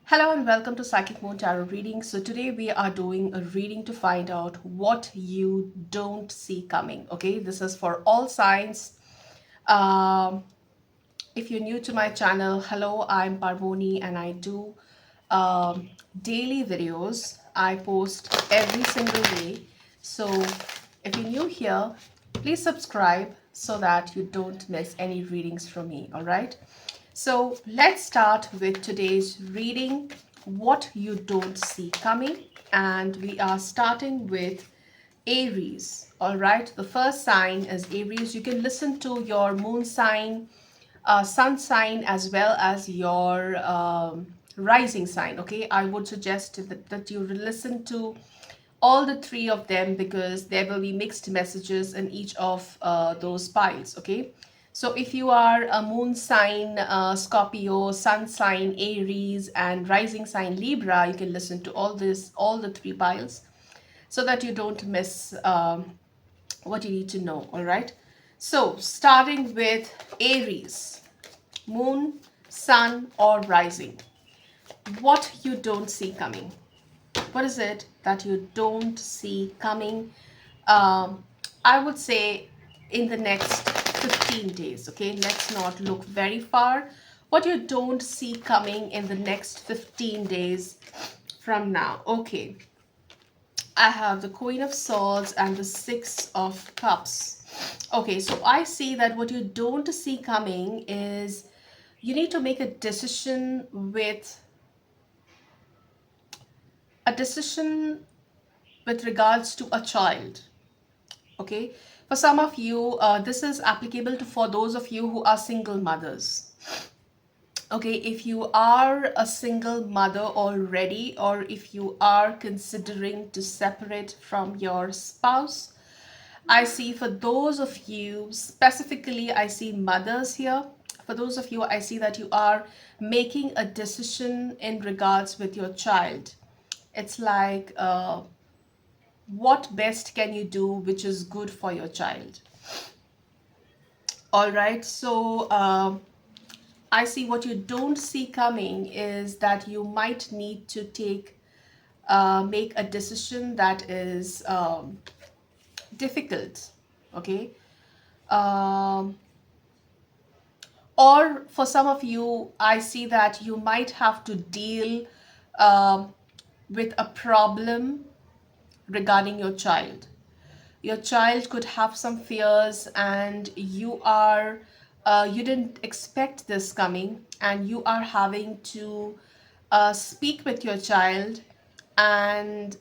Hello and welcome to Psychic Moon Tarot reading. So today we are doing a reading to find out what you don't see coming. Okay, this is for all signs. Um, if you're new to my channel, hello, I'm Parvoni and I do daily videos. I post every single day. So if you're new here, please subscribe so that you don't miss any readings from me. All right. So let's start with today's reading, what you don't see coming. And we are starting with Aries. All right, the first sign is Aries. You can listen to your moon sign, sun sign, as well as your rising sign. Okay, I would suggest that you listen to all the three of them because there will be mixed messages in each of those piles. Okay, so if you are a moon sign Scorpio, sun sign Aries, and rising sign Libra, you can listen to all the three piles so that you don't miss what you need to know. All right, so starting with Aries, moon, sun, or rising, what you don't see coming. What is it that you don't see coming? um, I would say in the next 15 days. Okay, let's not look very far. What you don't see coming in the next 15 days from now. Okay, I have the Queen of Swords and the Six of Cups. Okay, so I see that what you don't see coming is you need to make a decision with regards to a child. Okay, for some of you this is applicable to for those of you who are single mothers. Okay, if you are a single mother already, or if you are considering to separate from your spouse, I see for those of you specifically, I see mothers here. For those of you, I see that you are making a decision in regards with your child. It's like what best can you do which is good for your child. All right, so I see what you don't see coming is that you might need to make a decision that is difficult. Okay, um, or for some of you, I see that you might have to deal um, with a problem regarding your child. Your child could have some fears and you didn't expect this coming, and you are having to speak with your child and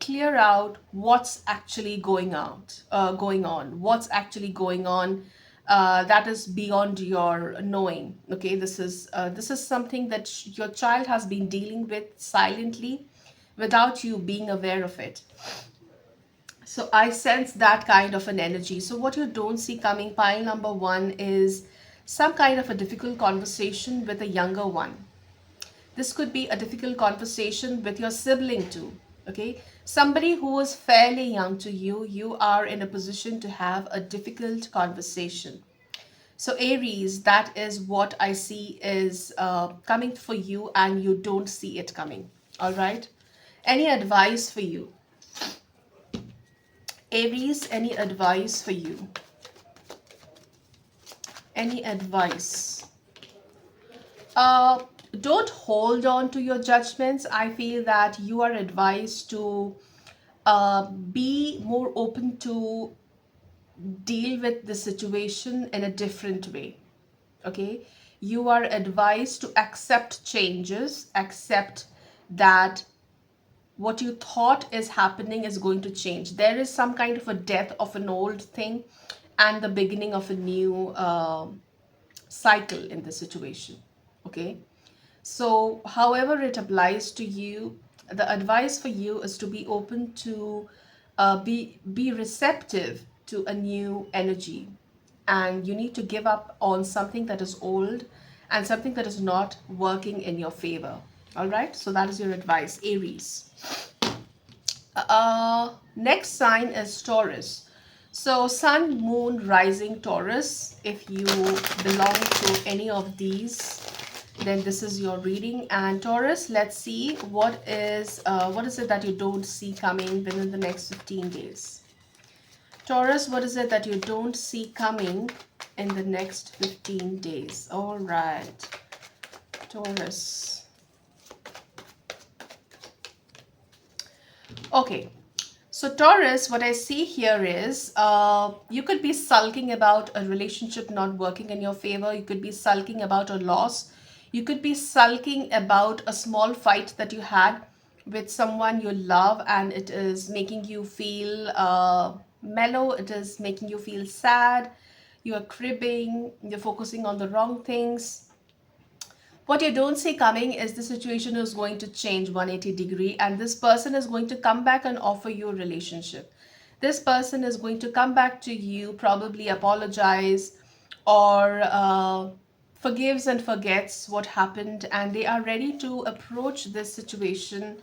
clear out what's actually going on, what's actually going on that is beyond your knowing. Okay, this is something that your child has been dealing with silently without you being aware of it. So I sense that kind of an energy. So what you don't see coming, pile number one, is some kind of a difficult conversation with a younger one. This could be a difficult conversation with your sibling too. Okay, somebody who is fairly young to you, you are in a position to have a difficult conversation. So Aries, that is what I see is coming for you, and you don't see it coming. All right, any advice for you? Aries, any advice for you? Any advice? Uh, don't hold on to your judgments. I feel that you are advised to be more open to deal with the situation in a different way. Okay, you are advised to accept changes, accept that what you thought is happening is going to change. There is some kind of a death of an old thing and the beginning of a new cycle in the situation. Okay, so however it applies to you, the advice for you is to be open to be receptive to a new energy, and you need to give up on something that is old and something that is not working in your favor. All right, so that is your advice, Aries. Next sign is Taurus. So sun, moon, rising, Taurus. If you belong to any of these, then this is your reading. And Taurus, let's see what is it that you don't see coming within the next 15 days. Taurus, what is it that you don't see coming in the next 15 days? All right, Taurus. Okay, so Taurus, what I see here is you could be sulking about a relationship not working in your favor. You could be sulking about a loss. You could be sulking about a small fight that you had with someone you love, and it is making you feel mellow. It is making you feel sad. You are cribbing. You're focusing on the wrong things. What you don't see coming is the situation is going to change 180-degree, and this person is going to come back and offer you a relationship. This person is going to come back to you, probably apologize or forgives and forgets what happened, and they are ready to approach this situation,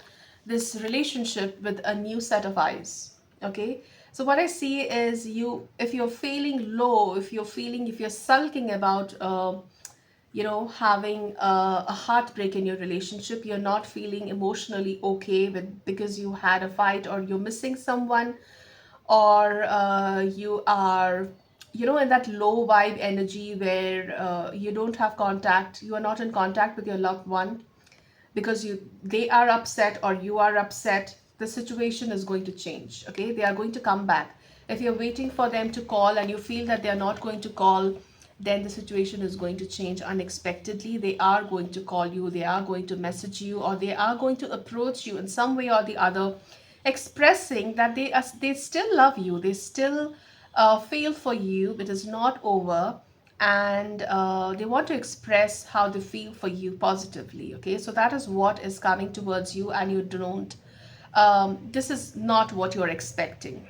this relationship, with a new set of eyes. Okay, so what I see is, if you're feeling low, if you're sulking about having a heartbreak in your relationship, you're not feeling emotionally okay with, because you had a fight, or you're missing someone, or you are in that low vibe energy where you don't have contact, you are not in contact with your loved one, because they are upset or you are upset. The situation is going to change. Okay, they are going to come back. If you're waiting for them to call and you feel that they are not going to call, then the situation is going to change unexpectedly. They are going to call you, they are going to message you, or they are going to approach you in some way or the other, expressing that they still love you, they still feel for you. It is not over, and they want to express how they feel for you positively. Okay, so that is what is coming towards you, and you don't this is not what you're expecting.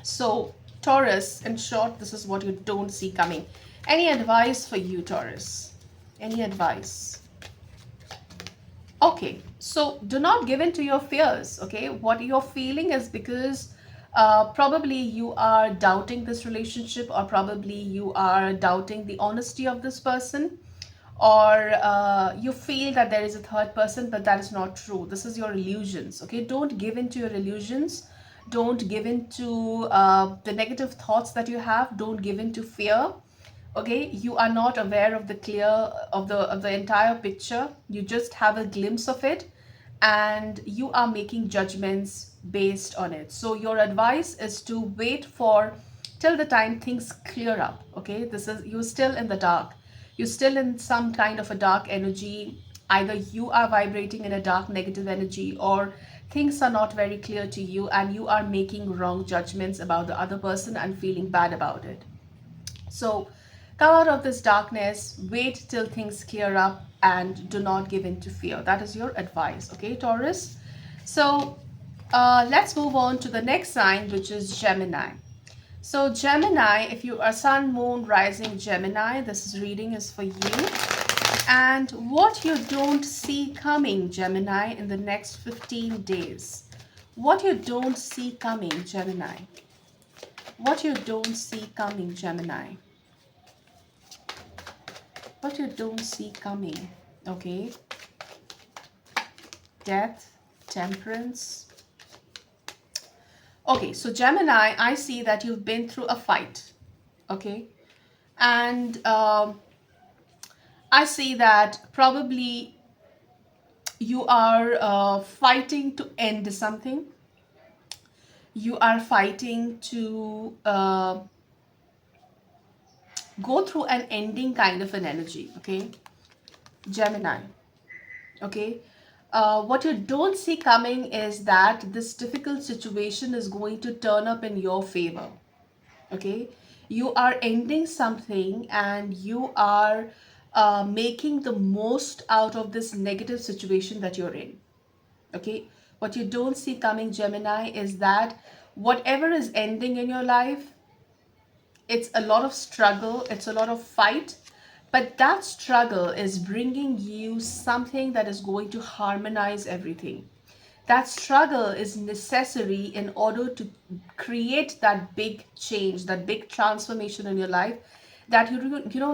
So Taurus, in short, this is what you don't see coming. Any advice for you, Taurus? Any advice? Okay, so do not give in to your fears. Okay, what you're feeling is because probably you are doubting this relationship, or probably you are doubting the honesty of this person, or you feel that there is a third person, but that is not true. This is your illusions. Okay, don't give in to your illusions. Don't give in to the negative thoughts that you have. Don't give in to fear. Okay, you are not aware of the clear of the entire picture. You just have a glimpse of it, and you are making judgments based on it. So your advice is to wait for till the time things clear up. Okay, this is, you're still in the dark, you're still in some kind of a dark energy. Either you are vibrating in a dark negative energy, or things are not very clear to you, and you are making wrong judgments about the other person and feeling bad about it. So come out of this darkness, wait till things clear up, and do not give in to fear. That is your advice, okay, Taurus? So let's move on to the next sign, which is Gemini. So Gemini, if you are Sun, Moon, Rising Gemini, this reading is for you. And what you don't see coming, Gemini, in the next 15 days. What you don't see coming, Gemini. What you don't see coming, Gemini. What you don't see coming. Okay. Death, Temperance. Okay, so Gemini, I see that you've been through a fight. Okay. And I see that probably you are fighting to end something. You are fighting to go through an ending kind of an energy. Okay, Gemini. Okay, what you don't see coming is that this difficult situation is going to turn up in your favor. Okay, you are ending something, and you are making the most out of this negative situation that you're in. Okay, what you don't see coming, Gemini, is that whatever is ending in your life, it's a lot of struggle, it's a lot of fight, but that struggle is bringing you something that is going to harmonize everything. That struggle is necessary in order to create that big change, that big transformation in your life that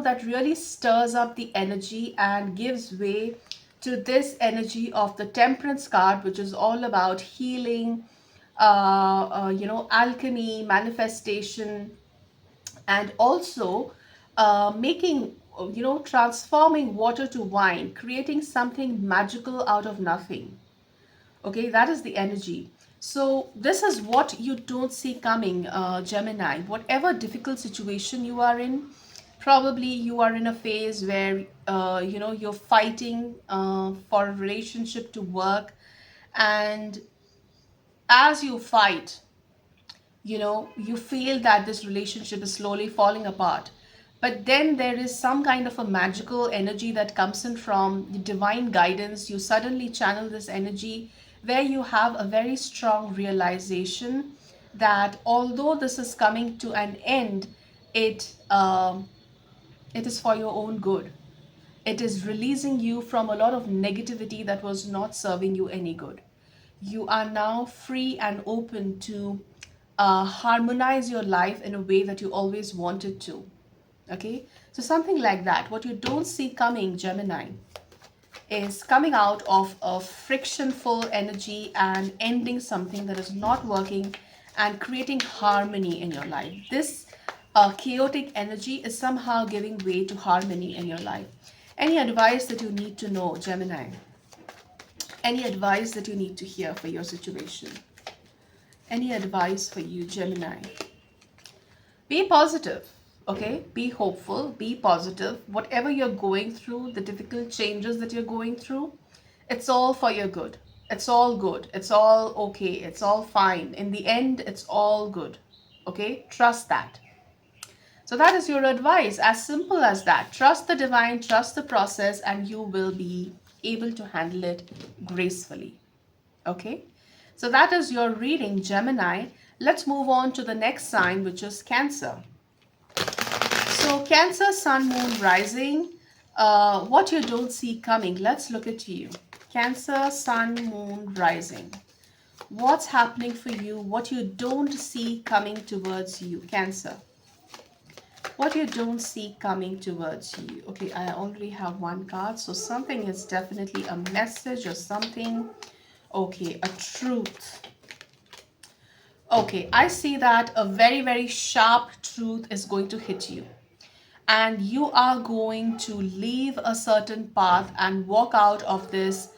that really stirs up the energy and gives way to this energy of the Temperance card, which is all about healing, alchemy, manifestation, and also making, transforming water to wine, creating something magical out of nothing. Okay, that is the energy. So this is what you don't see coming, Gemini. Whatever difficult situation you are in, probably you are in a phase where you're fighting for a relationship to work, and as you fight, you feel that this relationship is slowly falling apart. But then there is some kind of a magical energy that comes in from the divine guidance. You suddenly channel this energy where you have a very strong realization that although this is coming to an end, it is for your own good. It is releasing you from a lot of negativity that was not serving you any good. You are now free and open to harmonize your life in a way that you always wanted to. Okay, so something like that. What you don't see coming, Gemini, is coming out of a frictionful energy and ending something that is not working and creating harmony in your life. This chaotic energy is somehow giving way to harmony in your life. Any advice that you need to know, Gemini? Any advice that you need to hear for your situation? Any advice for you, Gemini? Be positive, okay? Be hopeful, be positive. Whatever you're going through, the difficult changes that you're going through, it's all for your good. It's all good. It's all okay. It's all fine. In the end, it's all good, okay? Trust that. So that is your advice, as simple as that. Trust the divine, trust the process, and you will be able to handle it gracefully, okay? So that is your reading, Gemini. Let's move on to the next sign, which is Cancer. So Cancer, Sun, Moon, Rising. What you don't see coming. Let's look at you. Cancer, Sun, Moon, Rising. What's happening for you? What you don't see coming towards you, Cancer. What you don't see coming towards you. Okay, I already have one card. So something is definitely a message or something. Okay, a truth. Okay, I see that a very, very sharp truth is going to hit you. And you are going to leave a certain path and walk out of this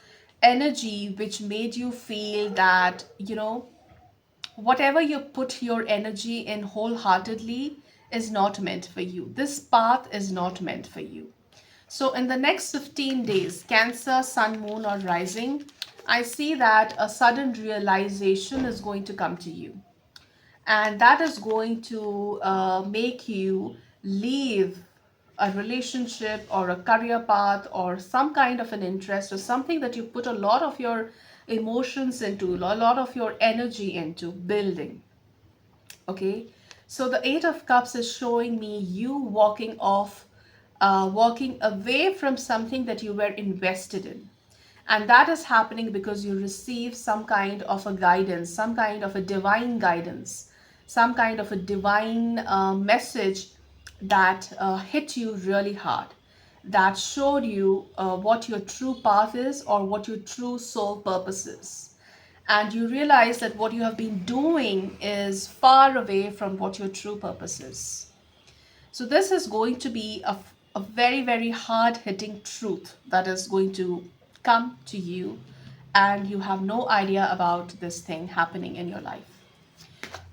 energy which made you feel that, whatever you put your energy in wholeheartedly is not meant for you. This path is not meant for you. So in the next 15 days, Cancer, Sun, Moon, or Rising, I see that a sudden realization is going to come to you. And that is going to make you leave a relationship or a career path or some kind of an interest or something that you put a lot of your emotions into, a lot of your energy into building. Okay, so the Eight of Cups is showing me you walking away from something that you were invested in. And that is happening because you receive some kind of a guidance, some kind of a divine guidance, some kind of a divine message that hit you really hard, that showed you what your true path is or what your true soul purpose is. And you realize that what you have been doing is far away from what your true purpose is. So this is going to be a very, very hard hitting truth that is going to come to you, and you have no idea about this thing happening in your life.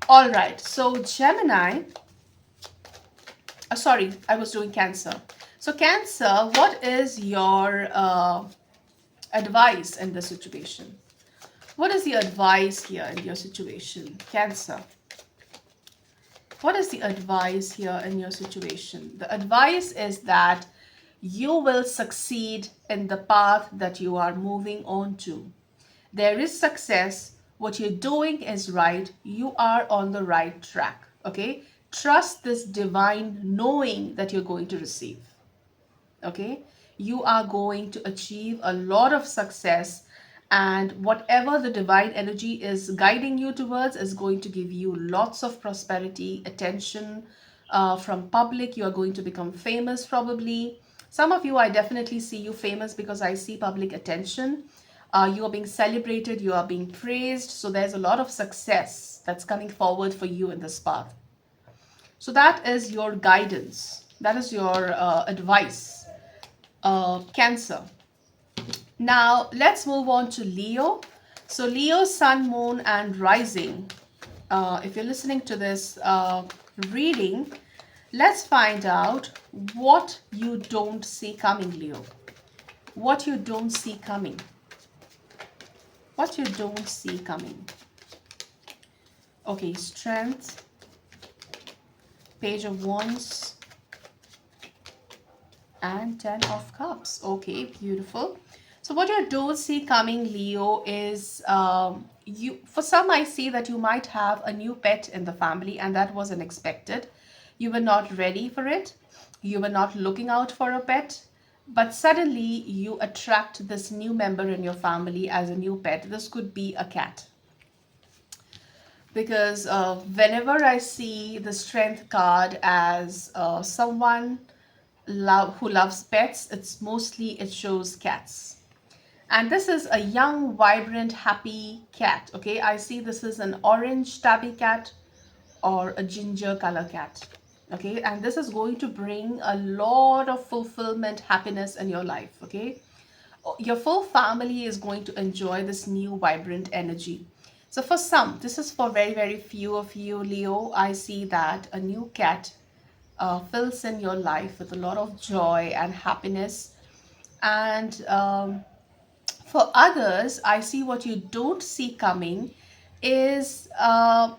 All right, so Gemini, sorry, I was doing Cancer. So Cancer, what is your advice in this situation? What is the advice here in your situation, Cancer? What is the advice here in your situation? The advice is that you will succeed in the path that you are moving on to. There is success. What you're doing is right. You are on the right track. Okay? Trust this divine knowing that you're going to receive. Okay? You are going to achieve a lot of success, and whatever the divine energy is guiding you towards is going to give you lots of prosperity, attention, from public. You are going to become famous probably. Some of you, I definitely see you famous because I see public attention. You are being celebrated, you are being praised. So there's a lot of success that's coming forward for you in this path. So that is your guidance. That is your advice, Cancer. Now let's move on to Leo. So Leo, Sun, Moon, and Rising. If you're listening to this reading, let's find out what you don't see coming, Leo. What you don't see coming. What you don't see coming. Okay, Strength, Page of Wands, and 10 of Cups. Okay, beautiful. So what you don't see coming, Leo, is for some, I see that you might have a new pet in the family, and that was unexpected. You were not ready for it. You were not looking out for a pet, but suddenly you attract this new member in your family as a new pet. This could be a cat. Because whenever I see the Strength card as someone who loves pets, it shows cats. And this is a young, vibrant, happy cat. Okay, I see this is an orange tabby cat or a ginger color cat. Okay, and this is going to bring a lot of fulfillment, happiness in your life. Okay, your full family is going to enjoy this new, vibrant energy. So for some, this is for very, very few of you, Leo. I see that a new cat fills in your life with a lot of joy and happiness. And for others, I see what you don't see coming is a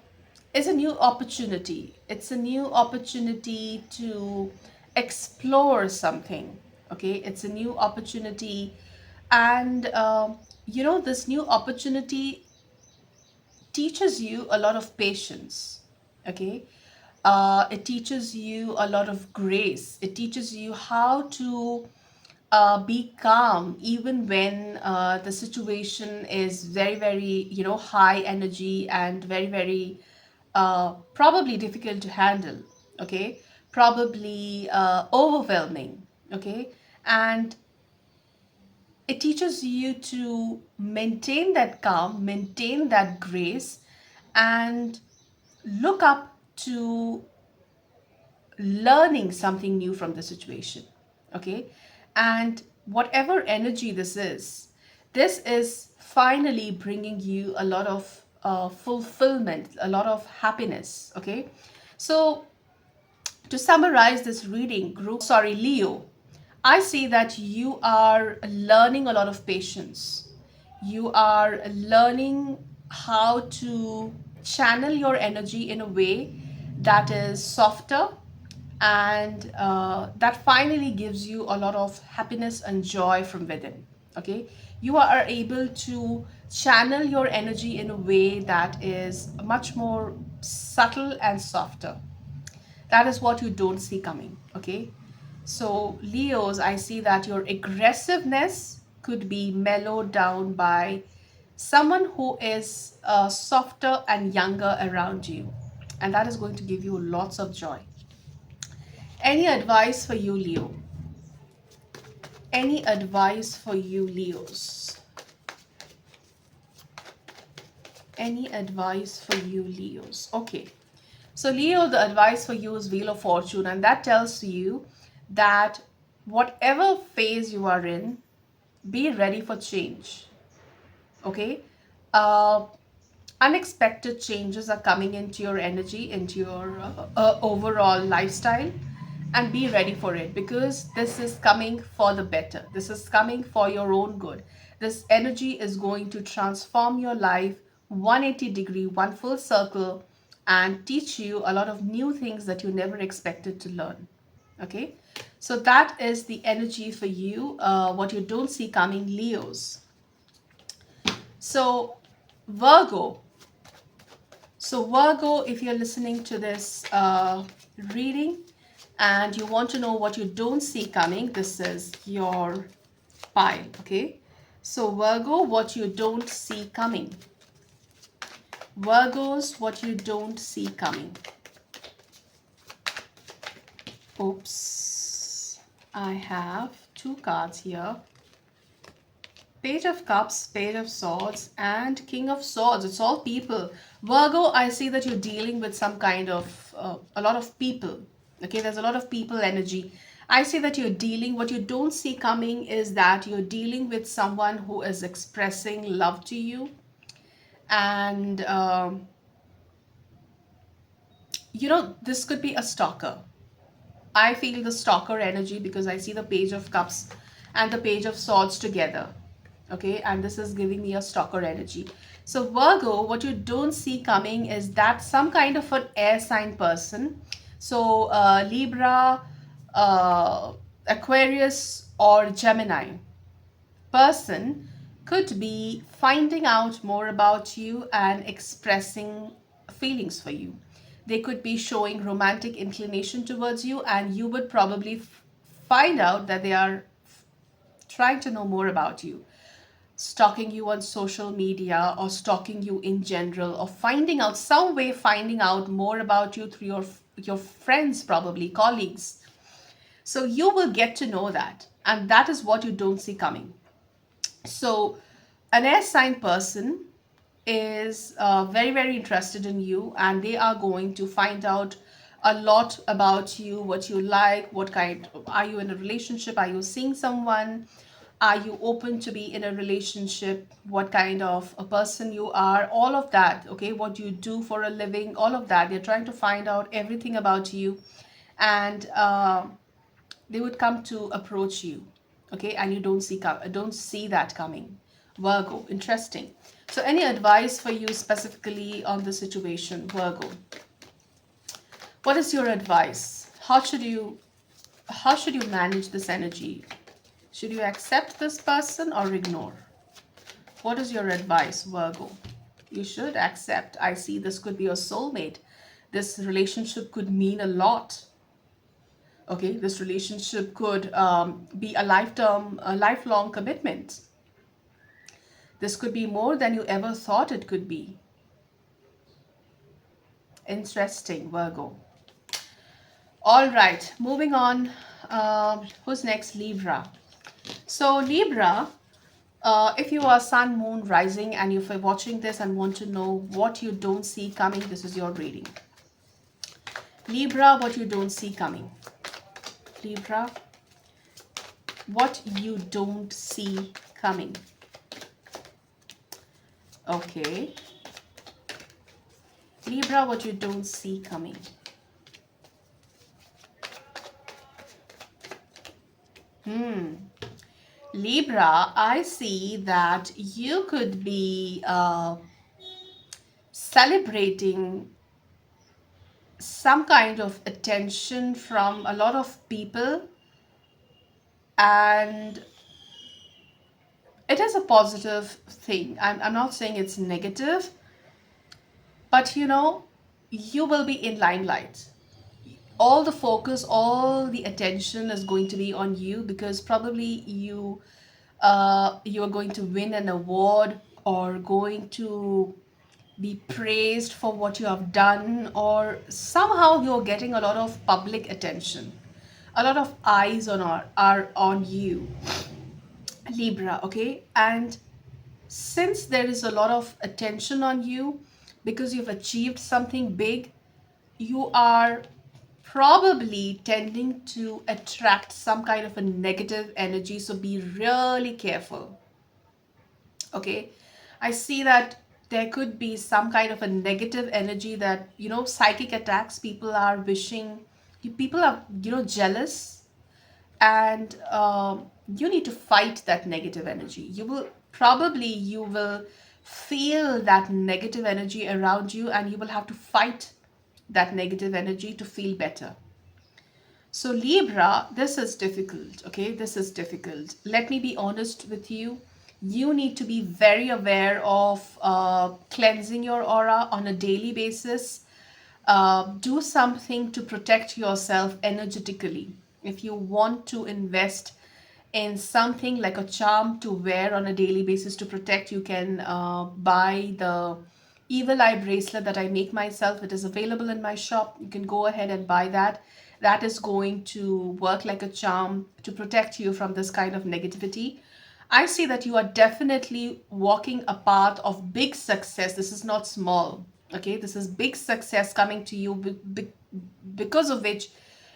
new opportunity. It's a new opportunity to explore something. Okay, it's a new opportunity, and this new opportunity teaches you a lot of patience. Okay, it teaches you a lot of grace. It teaches you how to be calm even when the situation is very, very, high energy and very, very probably difficult to handle. Okay, probably overwhelming. Okay, and it teaches you to maintain that calm, maintain that grace, and look up to learning something new from the situation. Okay, and whatever energy this is finally bringing you a lot of fulfillment, a lot of happiness. Okay, so to summarize this reading, Leo, I see that you are learning a lot of patience. You are learning how to channel your energy in a way that is softer, and that finally gives you a lot of happiness and joy from within. Okay, you are able to channel your energy in a way that is much more subtle and softer. That is what you don't see coming. Okay, so Leos, I see that your aggressiveness could be mellowed down by someone who is softer and younger around you, and that is going to give you lots of joy. Any advice for you, Leo? Any advice for you, Leos? Any advice for you, Leos? Okay. So Leo, the advice for you is Wheel of Fortune, and that tells you that whatever phase you are in, be ready for change. Okay? Unexpected changes are coming into your energy, into your overall lifestyle, and be ready for it, because this is coming for the better. This is coming for your own good. This energy is going to transform your life 180 degree, one full circle, and teach you a lot of new things that you never expected to learn. Okay, so that is the energy for you, what you don't see coming, Leos. So Virgo. So Virgo, if you're listening to this reading and you want to know what you don't see coming, this is your pile. Okay, so Virgo, what you don't see coming. Virgos, what you don't see coming. Oops. I have two cards here. Page of Cups, Page of Swords, and King of Swords. It's all people. Virgo, I see that you're dealing with some kind of, a lot of people. Okay, there's a lot of people energy. I see that you're dealing, what you don't see coming is that you're dealing with someone who is expressing love to you. And, this could be a stalker. I feel the stalker energy because I see the Page of Cups and the Page of Swords together. Okay, and this is giving me a stalker energy. So Virgo, what you don't see coming is that some kind of an air sign person. So Libra, Aquarius, or Gemini person could be finding out more about you and expressing feelings for you. They could be showing romantic inclination towards you, and you would probably find out that they are trying to know more about you, stalking you on social media or stalking you in general, or finding out some way, finding out more about you through your friends, probably colleagues. So you will get to know that, and that is what you don't see coming. So an air sign person is very, very interested in you, and they are going to find out a lot about you, what you like, what kind, are you in a relationship, are you seeing someone, are you open to be in a relationship, what kind of a person you are, all of that, okay, what you do for a living, all of that. They're trying to find out everything about you, and they would come to approach you, okay, and you don't see that coming. Virgo, interesting. So any advice for you specifically on the situation, Virgo? What is your advice? How should you manage this energy? Should you accept this person or ignore? What is your advice, Virgo? You should accept. I see this could be your soulmate. This relationship could mean a lot. Okay, this relationship could be a lifelong commitment. This could be more than you ever thought it could be. Interesting, Virgo. All right, moving on. Who's next? Libra. So Libra, if you are sun, moon, rising, and if you're watching this and want to know what you don't see coming, this is your reading. Libra, what you don't see coming. Libra, what you don't see coming. Okay. Libra, what you don't see coming. Libra, I see that you could be celebrating some kind of attention from a lot of people, and it is a positive thing. I'm not saying it's negative, but you will be in limelight. All the focus, all the attention is going to be on you, because probably you are going to win an award, or going to be praised for what you have done, or somehow you're getting a lot of public attention. A lot of eyes are on you, Libra, okay? And since there is a lot of attention on you because you've achieved something big, you are probably tending to attract some kind of a negative energy. So be really careful. Okay. I see that there could be some kind of a negative energy that, psychic attacks, people are wishing, people are, jealous, and you need to fight that negative energy. You will feel that negative energy around you, and you will have to fight that negative energy to feel better. So Libra, this is difficult, okay? This is difficult. Let me be honest with you. You need to be very aware of cleansing your aura on a daily basis. Do something to protect yourself energetically. If you want to invest in something like a charm to wear on a daily basis to protect, you can buy the evil eye bracelet that I make myself. It is available in my shop. You can go ahead and buy that, that is going to work like a charm to protect you from this kind of negativity. I see that you are definitely walking a path of big success. This is not small. Okay, this is big success coming to you because of which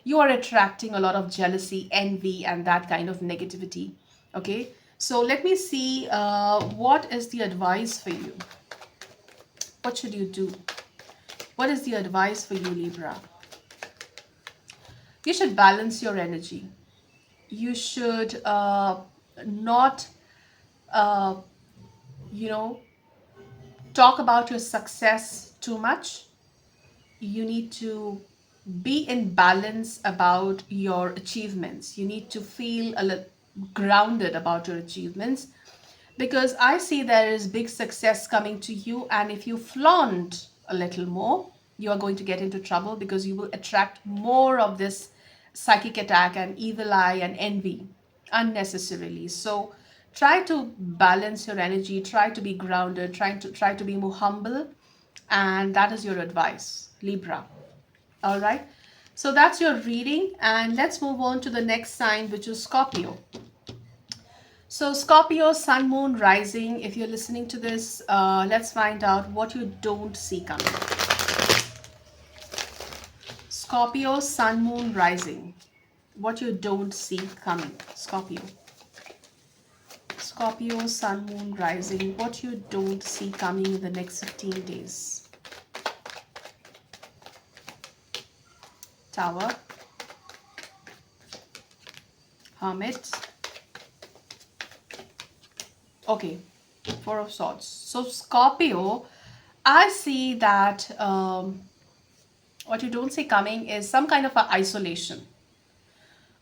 you are attracting a lot of jealousy, envy, and that kind of negativity. Okay, so let me see what is the advice for you. What should you do? What is the advice for you, Libra? You should balance your energy. You should not, uh, you know, talk about your success too much. You need to be in balance about your achievements. You need to feel a little grounded about your achievements, because I see there is big success coming to you, and if you flaunt a little more, you are going to get into trouble, because you will attract more of this psychic attack and evil eye and envy unnecessarily. So try to balance your energy, try to be grounded, try to be more humble, and that is your advice, Libra. All right, so that's your reading, and let's move on to the next sign, which is Scorpio. So Scorpio, sun, moon, rising. If you're listening to this, let's find out what you don't see coming. Scorpio, sun, moon, rising. What you don't see coming. Scorpio. Scorpio, sun, moon, rising. What you don't see coming in the next 15 days. Tower. Hermit. Okay, Four of Swords. So Scorpio, I see that what you don't see coming is some kind of a isolation.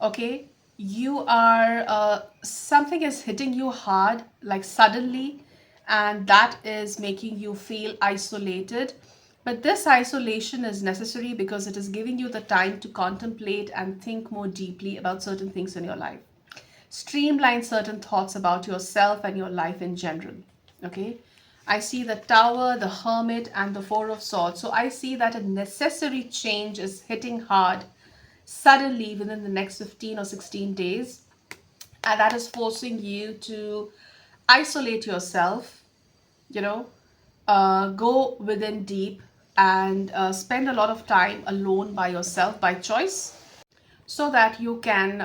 Okay, you are something is hitting you hard, like suddenly, and that is making you feel isolated. But this isolation is necessary because it is giving you the time to contemplate and think more deeply about certain things in your life, streamline certain thoughts about yourself and your life in general. Okay, I see the Tower, the Hermit, and the Four of Swords. So I see that a necessary change is hitting hard suddenly within the next 15 or 16 days, and that is forcing you to isolate yourself, you know, go within deep, and spend a lot of time alone by yourself by choice, so that you can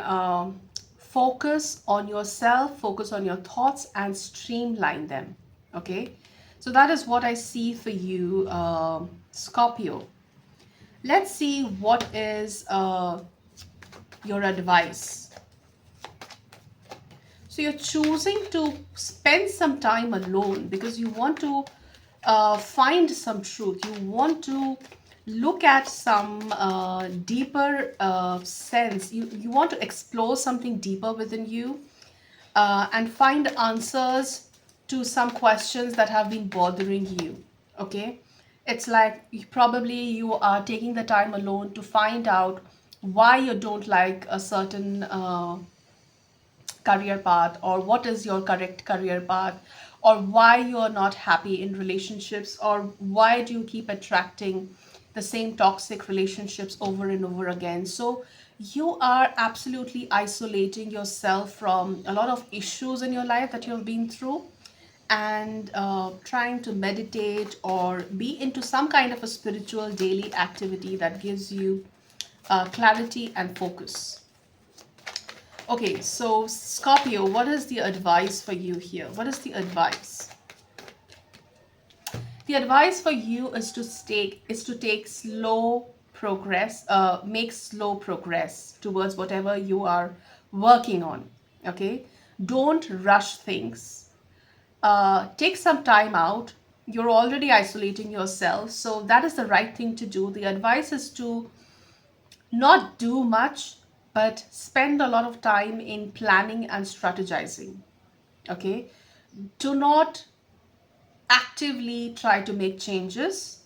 focus on yourself, focus on your thoughts, and streamline them. Okay, so that is what I see for you, Scorpio. Let's see what is your advice. So you're choosing to spend some time alone because you want to find some truth. You want to look at some deeper sense. You want to explore something deeper within you, and find answers to some questions that have been bothering you. Okay, it's like probably you are taking the time alone to find out why you don't like a certain career path, or what is your correct career path, or why you are not happy in relationships, or why do you keep attracting the same toxic relationships over and over again. So you are absolutely isolating yourself from a lot of issues in your life that you have been through, and trying to meditate or be into some kind of a spiritual daily activity that gives you clarity and focus. Okay, so Scorpio, what is the advice for you here? What is the advice? The advice for you is to take slow progress, make slow progress towards whatever you are working on. Okay, don't rush things. Take some time out. You're already isolating yourself, so that is the right thing to do. The advice is to not do much, but spend a lot of time in planning and strategizing. Okay, do not actively try to make changes,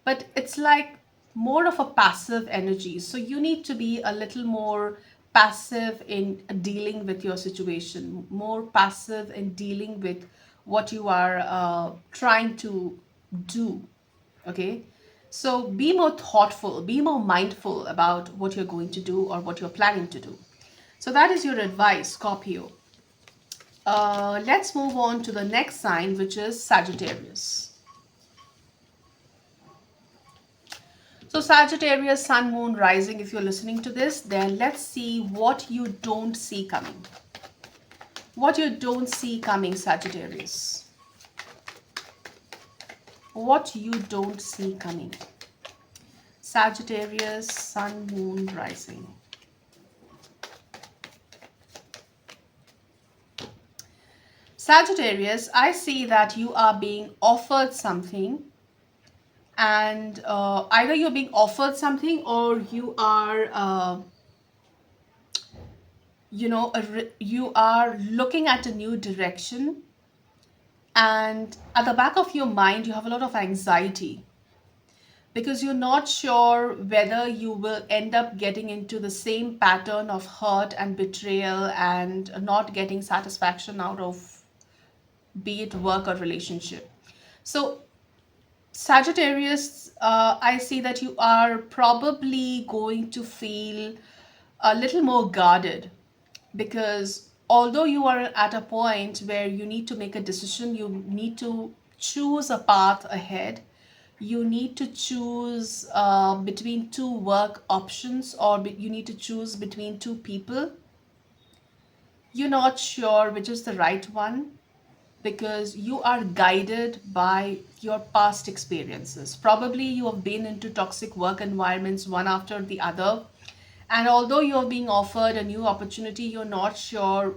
but it's like more of a passive energy. So you need to be a little more passive in dealing with your situation, more passive in dealing with what you are trying to do. Okay, So be more thoughtful, be more mindful about what you're going to do or what you're planning to do. So that is your advice, Scorpio. Let's move on to the next sign, which is Sagittarius. So Sagittarius, Sun, Moon, Rising, if you're listening to this, then let's see what you don't see coming. What you don't see coming, Sagittarius. What you don't see coming. Sagittarius, Sun, Moon, Rising. Sagittarius, I see that you are being offered something, and either you're being offered something or you are you are looking at a new direction, and at the back of your mind you have a lot of anxiety because you're not sure whether you will end up getting into the same pattern of hurt and betrayal and not getting satisfaction out of, be it work or relationship. So Sagittarius, I see that you are probably going to feel a little more guarded, because although you are at a point where you need to make a decision, you need to choose a path ahead, you need to choose between two work options, or you need to choose between two people. You're not sure which is the right one because you are guided by your past experiences. Probably you have been into toxic work environments one after the other. And although you're being offered a new opportunity, you're not sure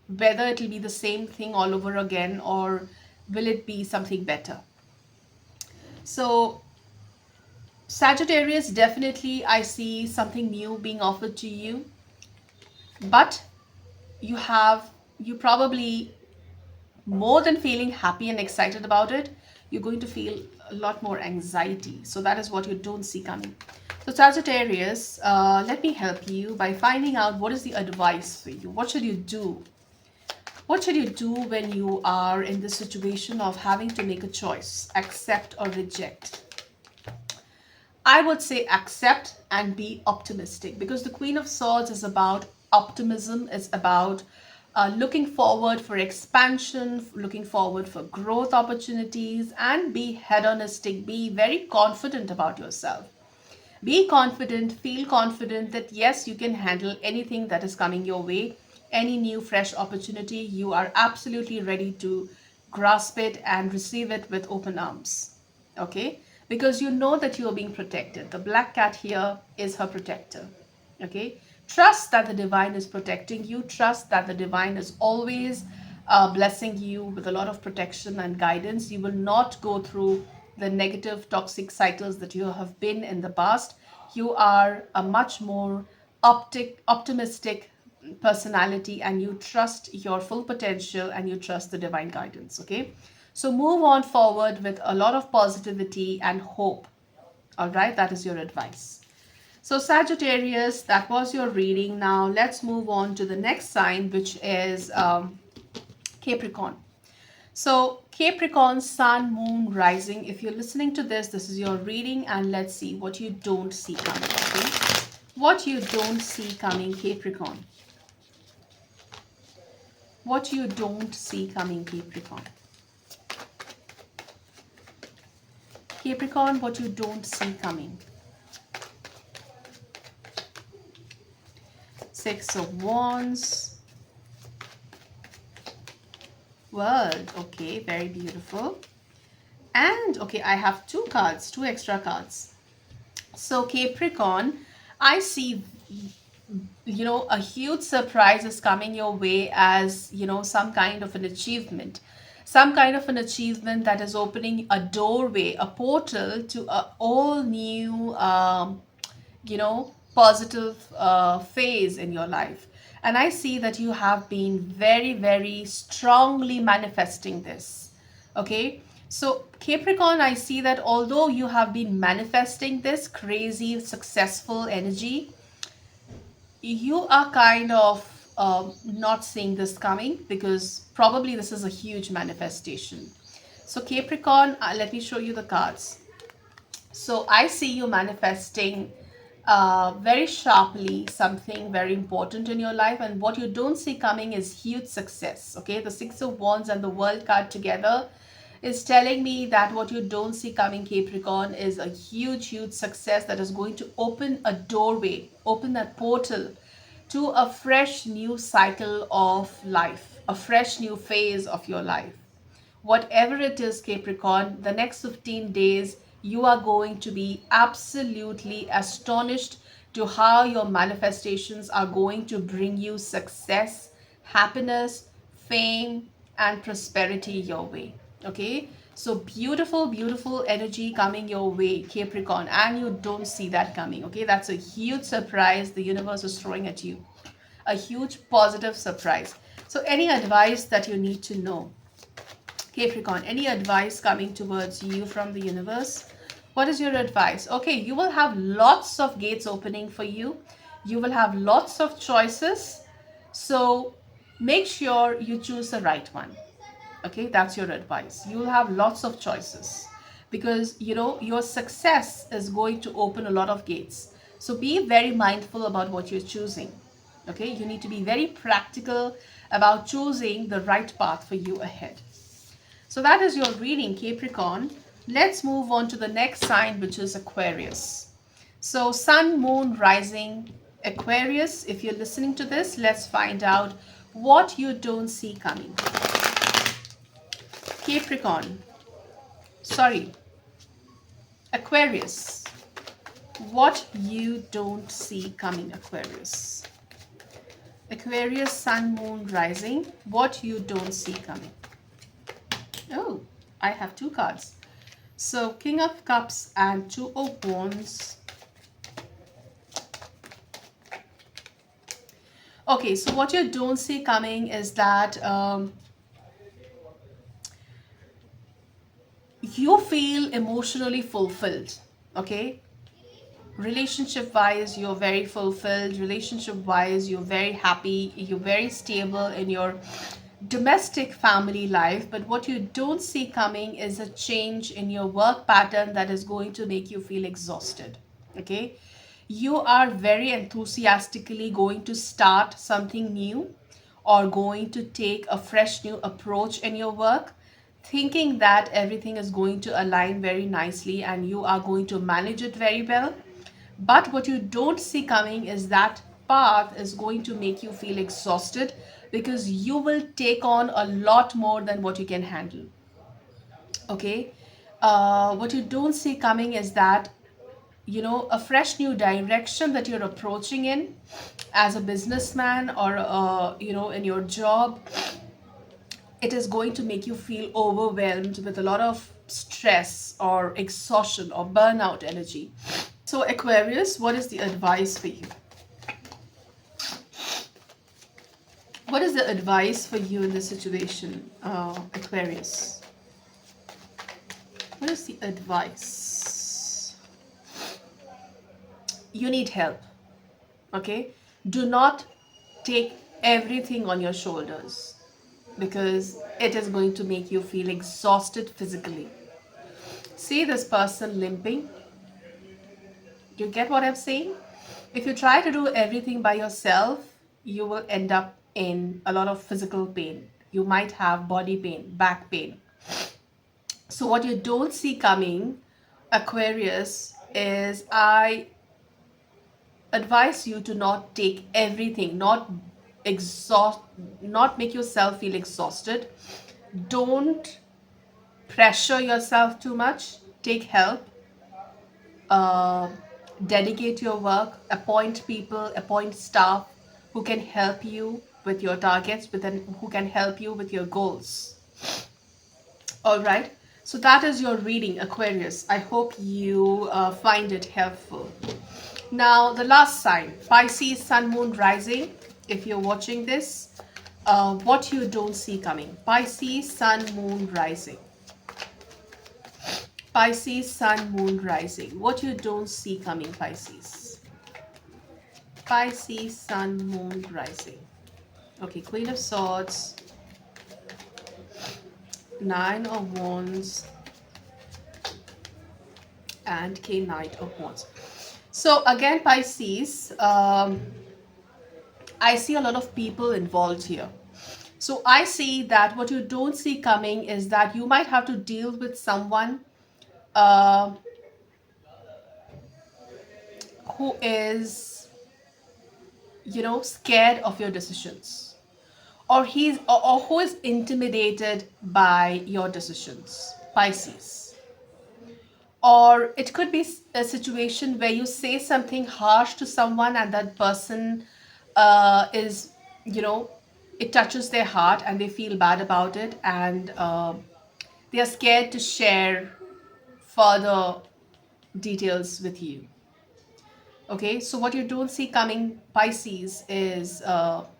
whether it'll be the same thing all over again or will it be something better. So Sagittarius, definitely I see something new being offered to you, but you probably, more than feeling happy and excited about it, you're going to feel a lot more anxiety. So that is what you don't see coming. So Sagittarius, let me help you by finding out what is the advice for you. What should you do? What should you do when you are in this situation of having to make a choice, accept or reject? I would say accept and be optimistic, because the Queen of Swords is about optimism. It's about looking forward for expansion, looking forward for growth opportunities, and be hedonistic. Be very confident about yourself. Be confident, feel confident that yes, you can handle anything that is coming your way. Any new, fresh opportunity, you are absolutely ready to grasp it and receive it with open arms. Okay? Because you know that you are being protected. The black cat here is her protector. Okay? Trust that the divine is protecting you. Trust that the divine is always blessing you with a lot of protection and guidance. You will not go through the negative, toxic cycles that you have been in the past. You are a much more optimistic personality, and you trust your full potential and you trust the divine guidance. Okay? So move on forward with a lot of positivity and hope. All right? That is your advice. So Sagittarius, that was your reading. Now let's move on to the next sign, which is Capricorn. So Capricorn, Sun, Moon, Rising. If you're listening to this, this is your reading, and let's see what you don't see coming. Okay? What you don't see coming, Capricorn. What you don't see coming, Capricorn. Capricorn, what you don't see coming. Six of Wands. World. Okay, very beautiful. And okay, I have two cards, two extra cards. So Capricorn, I see, a huge surprise is coming your way, as some kind of an achievement, that is opening a doorway, a portal to a all new positive phase in your life. And I see that you have been very, very strongly manifesting this. Okay? So Capricorn, I see that although you have been manifesting this crazy successful energy, you are kind of not seeing this coming, because probably this is a huge manifestation. So Capricorn, let me show you the cards. So I see you manifesting very sharply something very important in your life, and what you don't see coming is huge success. Okay, the Six of Wands and the World card together is telling me that what you don't see coming, Capricorn, is a huge success that is going to open a doorway, open that portal to a fresh new cycle of life, a fresh new phase of your life. Whatever it is, Capricorn, the next 15 days, you are going to be absolutely astonished to how your manifestations are going to bring you success, happiness, fame, and prosperity your way. Okay? So beautiful energy coming your way, Capricorn, and you don't see that coming. Okay? That's a huge surprise the universe is throwing at you. A huge positive surprise. So any advice that you need to know, Capricorn, any advice coming towards you from the universe? What is your advice? Okay, you will have lots of gates opening for you. You will have lots of choices. So make sure you choose the right one. Okay, that's your advice. You will have lots of choices because you know your success is going to open a lot of gates. So be very mindful about what you're choosing. Okay, you need to be very practical about choosing the right path for you ahead. So that is your reading, Capricorn. Let's move on to the next sign, which is Aquarius. So Sun, Moon, Rising, Aquarius. If you're listening to this, let's find out what you don't see coming. Capricorn. Sorry. Aquarius. What you don't see coming, Aquarius. Aquarius, Sun, Moon, Rising. What you don't see coming. Oh, I have two cards. So King of Cups and Two of Wands. Okay, so what you don't see coming is that you feel emotionally fulfilled. Okay, relationship wise, you're very fulfilled. Relationship wise, you're very happy. You're very stable in your domestic family life. But what you don't see coming is a change in your work pattern that is going to make you feel exhausted. Okay, you are very enthusiastically going to start something new or going to take a fresh new approach in your work, thinking that everything is going to align very nicely and you are going to manage it very well. But what you don't see coming is that path is going to make you feel exhausted because you will take on a lot more than what you can handle. Okay. What you don't see coming is that, you know, a fresh new direction that you're approaching in as a businessman or, you know, in your job. It is going to make you feel overwhelmed with a lot of stress or exhaustion or burnout energy. So Aquarius, what is the advice for you? What is the advice for you in this situation, Aquarius? What is the advice? You need help. Okay? Do not take everything on your shoulders because it is going to make you feel exhausted physically. See this person limping? Do you get what I'm saying? If you try to do everything by yourself, you will end up in a lot of physical pain. You might have body pain, back pain. So what you don't see coming, Aquarius, is I advise you to not take everything, not make yourself feel exhausted. Don't pressure yourself too much. Take help. uh, Dedicate your work, appoint people, appoint staff who can help you with your targets, who can help you with your goals. All right. So that is your reading, Aquarius. I hope you find it helpful. Now, the last sign, Pisces, Sun, Moon, Rising. If you're watching this, what you don't see coming. Pisces, Sun, Moon, Rising. Pisces, Sun, Moon, Rising. What you don't see coming, Pisces. Pisces, Sun, Moon, Rising. Okay, Queen of Swords. Nine of Wands. and King Knight of Wands. So again, Pisces, I see a lot of people involved here. So I see that what you don't see coming is that you might have to deal with someone uh, who is, scared of your decisions, or or who is intimidated by your decisions, Pisces. Or it could be a situation where you say something harsh to someone and that person is, you know it touches their heart and they feel bad about it, and they are scared to share further details with you. Okay, so what you don't see coming, Pisces, is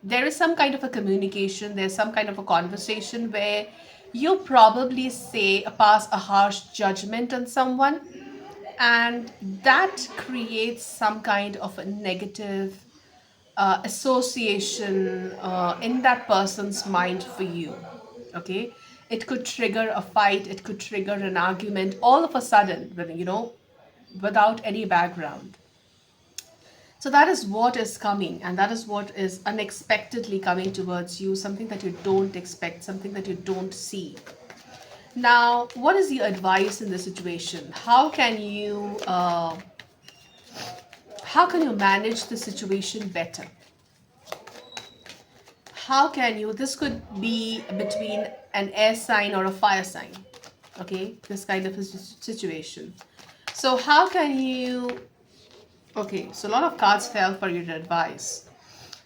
there is some kind of a communication, there's some kind of a conversation where you probably pass a harsh judgment on someone, and that creates some kind of a negative association in that person's mind for you. Okay, it could trigger a fight, it could trigger an argument all of a sudden, without any background. So that is what is coming, and that is what is unexpectedly coming towards you, something that you don't expect, something that you don't see. Now, what is the advice in this situation? How can you manage the situation better? How can you, this could be between an air sign or a fire sign, okay, this kind of a situation. So how can you, okay, so a lot of cards fell for your advice.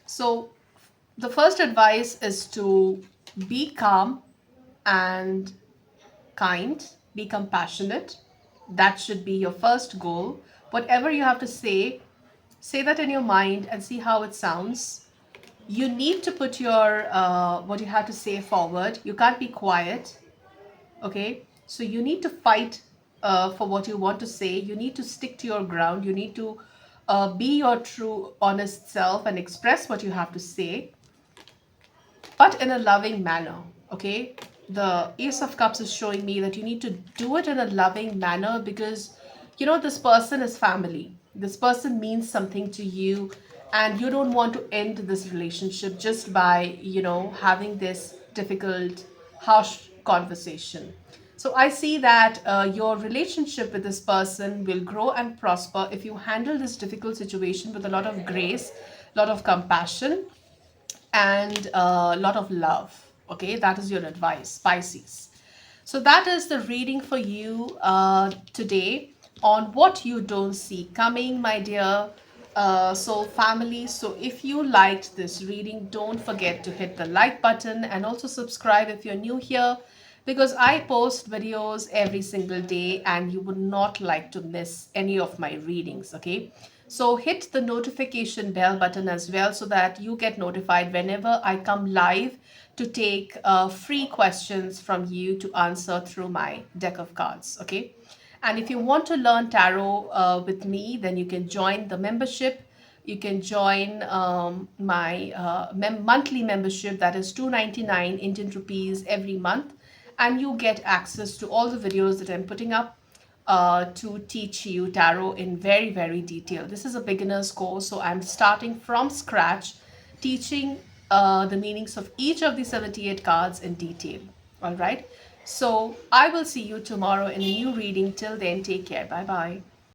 So the first advice is to be calm and kind, be compassionate. That should be your first goal. Whatever you have to say that in your mind and see how it sounds. You need to put your what you have to say forward. You can't be quiet. Okay, so you need to fight for what you want to say. You need to stick to your ground. You need to be your true honest self and express what you have to say, but in a loving manner. Okay, the Ace of Cups is showing me that you need to do it in a loving manner, because this person is family, this person means something to you, and you don't want to end this relationship just by having this difficult, harsh conversation. So I see that your relationship with this person will grow and prosper if you handle this difficult situation with a lot of grace, a lot of compassion, and a lot of love. Okay, that is your advice, Pisces. So that is the reading for you today on what you don't see coming, my dear soul family. So if you liked this reading, don't forget to hit the like button and also subscribe if you're new here, because I post videos every single day and you would not like to miss any of my readings. Okay, so hit the notification bell button as well, so that you get notified whenever I come live to take free questions from you to answer through my deck of cards. Okay, and if you want to learn tarot with me, then you can join the membership. You can join my monthly membership, that is 299 Indian rupees every month, and you get access to all the videos that I'm putting up to teach you tarot in very, very detail. This is a beginner's course, so I'm starting from scratch, teaching the meanings of each of the 78 cards in detail. All right. So I will see you tomorrow in a new reading. Till then, take care. Bye bye.